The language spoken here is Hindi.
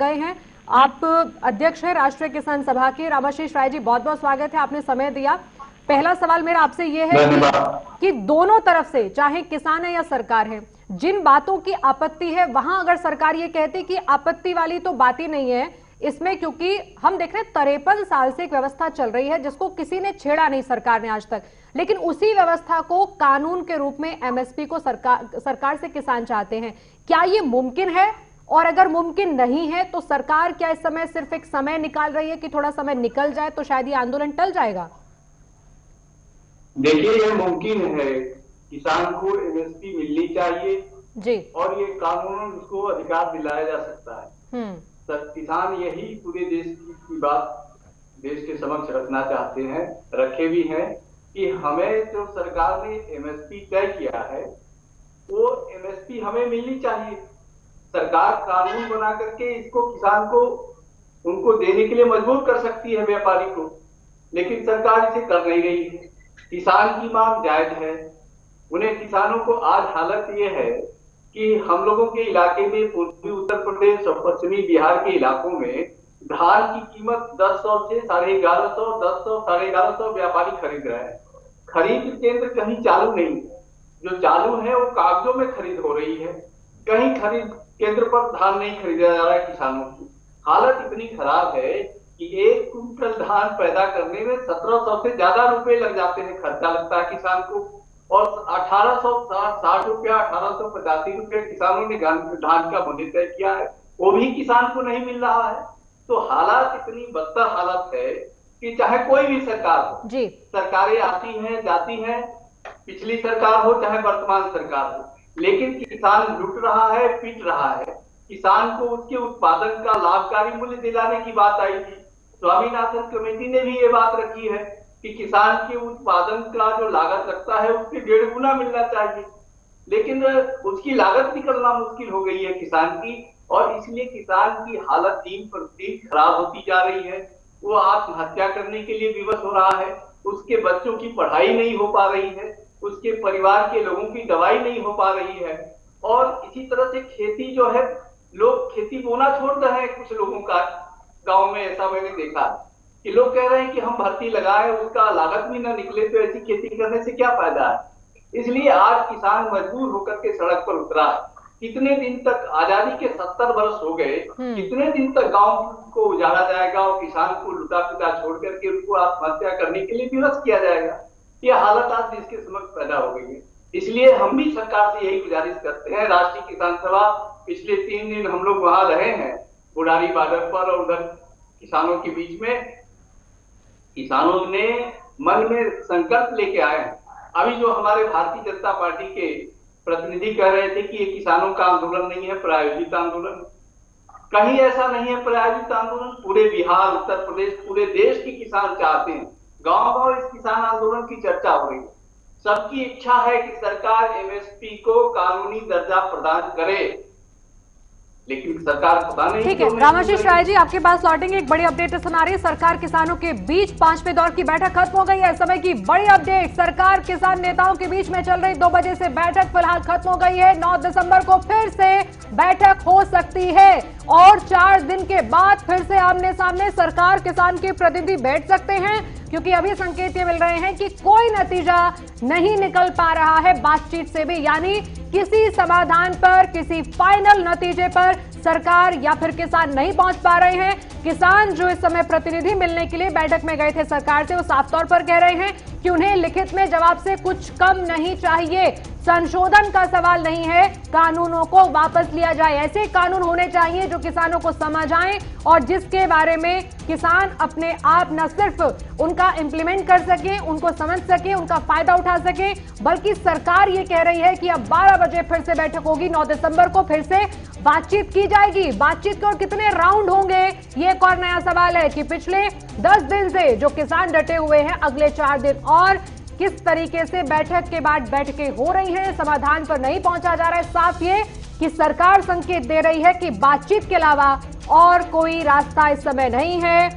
गए हैं। आप अध्यक्ष हैं राष्ट्रीय किसान सभा के। रामाशीष राय जी, बहुत बहुत स्वागत है, आपने समय दिया। पहला सवाल मेरा आपसे ये है कि दोनों तरफ से, चाहे किसान है या सरकार है, जिन बातों की आपत्ति है वहां अगर सरकार ये कहती कि आपत्ति वाली तो बात ही नहीं है इसमें, क्योंकि हम देख रहे हैं 53 साल से एक व्यवस्था चल रही है जिसको किसी ने छेड़ा नहीं सरकार ने आज तक, लेकिन उसी व्यवस्था को कानून के रूप में एमएसपी को सरकार से किसान चाहते हैं। क्या ये मुमकिन है? और अगर मुमकिन नहीं है तो सरकार क्या इस समय सिर्फ एक समय निकाल रही है कि थोड़ा समय निकल जाए तो शायद ये आंदोलन टल जाएगा? देखिए, यह मुमकिन है। किसान को एमएसपी मिलनी चाहिए जी, और ये कानून उसको अधिकार दिलाया जा सकता है। किसान यही पूरे देश की बात देश के समक्ष रखना चाहते हैं, रखे भी हैं कि हमें जो सरकार ने एमएसपी तय किया है वो एमएसपी हमें मिलनी चाहिए। सरकार कानून बना करके इसको किसान को उनको देने के लिए मजबूर कर सकती है, व्यापारी को, लेकिन सरकार इसे कर नहीं रही है। किसान की मांग जायज है। उन्हें किसानों को आज हालत ये है कि हम लोगों के इलाके में, पूर्वी उत्तर प्रदेश और पश्चिमी बिहार के इलाकों में धान की कीमत 1000 से 1150, 1000, 1150 व्यापारी खरीद रहे हैं। खरीद केंद्र कहीं चालू नहीं है। जो चालू है वो कागजों में खरीद हो रही है। कहीं खरीद केंद्र पर धान नहीं खरीदा जा रहा है। किसानों की हालत इतनी खराब है कि 1 क्विंटल धान पैदा करने में 1700 से ज्यादा रुपए लग जाते हैं, खर्चा लगता है किसान को, और 1860 रुपया, 1885 रुपये किसानों ने धान का मूल्य तय किया है, वो भी किसान को नहीं मिल रहा है। तो हालात इतनी बदतर हालत है कि चाहे कोई भी सरकार हो, सरकारें आती हैं जाती हैं, पिछली सरकार हो चाहे वर्तमान सरकार हो, लेकिन किसान लुट रहा है, पीट रहा है। किसान को उसके उत्पादन का लाभकारी मूल्य दिलाने की बात आई थी। स्वामीनाथन कमेटी ने भी ये बात रखी है कि किसान के उत्पादन का जो लागत लगता है उसके 1.5 गुना मिलना चाहिए, लेकिन उसकी लागत निकलना मुश्किल हो गई है किसान की, और इसलिए किसान की हालत दिन प्रतिदिन खराब होती जा रही है। वो आत्महत्या करने के लिए विवश हो रहा है। उसके बच्चों की पढ़ाई नहीं हो पा रही है, उसके परिवार के लोगों की दवाई नहीं हो पा रही है, और इसी तरह से खेती जो है, लोग खेती बोना छोड़ रहे हैं। कुछ लोगों का गांव में ऐसा मैंने देखा कि लोग कह रहे हैं कि हम भर्ती लगाए, उसका लागत भी ना निकले, तो ऐसी खेती करने से क्या फायदा है। इसलिए आज किसान मजबूर होकर के सड़क पर उतरा है। कितने दिन तक, आजादी के 70 वर्ष हो गए, कितने दिन तक गांव को उजाड़ा जाएगा और किसान को लुटा पिटा छोड़ करके उनको आत्महत्या करने के लिए विवश किया जाएगा। ये हालत आज देश के समक्ष पैदा हो गई है। इसलिए हम भी सरकार से यही गुजारिश करते हैं। राष्ट्रीय किसान सभा पिछले 3 दिन हम लोग वहां रहे हैं, बुढ़ारी बॉर्डर पर, और उधर किसानों के बीच में किसानों ने मन में संकल्प लेके आए हैं। अभी जो हमारे भारतीय जनता पार्टी के प्रतिनिधि कह रहे थे कि ये किसानों का आंदोलन नहीं है, प्रायोजित आंदोलन। कहीं ऐसा नहीं है प्रायोजित आंदोलन। पूरे बिहार, उत्तर प्रदेश, पूरे देश के किसान चाहते हैं। गांव गांव इस किसान आंदोलन की चर्चा हो रही है। सबकी इच्छा है कि सरकार एमएसपी को कानूनी दर्जा प्रदान करे, लेकिन सरकार पता नहीं। ठीक है, रामाशीष राय जी आपके पास लौटेंगे। एक बड़ी अपडेट सुना रही है सरकार किसानों के बीच। 5वें दौर की बैठक खत्म हो गई है। समय की बड़ी अपडेट, सरकार किसान नेताओं के बीच में चल रही 2 बजे से बैठक फिलहाल खत्म हो गई है। 9 दिसंबर को फिर से बैठक हो सकती है और 4 दिन के बाद फिर से आमने सामने सरकार किसान के प्रतिनिधि बैठ सकते हैं, क्योंकि अभी संकेत ये मिल रहे हैं कि कोई नतीजा नहीं निकल पा रहा है बातचीत से भी, यानी किसी समाधान पर, किसी फाइनल नतीजे पर सरकार या फिर किसान नहीं पहुंच पा रहे हैं। किसान जो इस समय प्रतिनिधि मिलने के लिए बैठक में गए थे सरकार से, वो साफ तौर पर कह रहे हैं कि उन्हें लिखित में जवाब से कुछ कम नहीं चाहिए। संशोधन का सवाल नहीं है, कानूनों को वापस लिया जाए। ऐसे कानून होने चाहिए जो किसानों को समझ आए और जिसके बारे में किसान अपने आप न सिर्फ उनका इंप्लीमेंट कर सके, उनको समझ सके, उनका फायदा उठा सके, बल्कि सरकार ये कह रही है कि अब 12 बजे फिर से बैठक होगी। 9 दिसंबर को फिर से बातचीत की जाएगी। बातचीत के और कितने राउंड होंगे, ये एक और नया सवाल है कि पिछले 10 दिन से जो किसान डटे हुए हैं, अगले 4 दिन और किस तरीके से बैठक के बाद बैठकें हो रही हैं, समाधान पर नहीं पहुंचा जा रहा है। साफ ये कि सरकार संकेत दे रही है कि बातचीत के अलावा और कोई रास्ता इस समय नहीं है।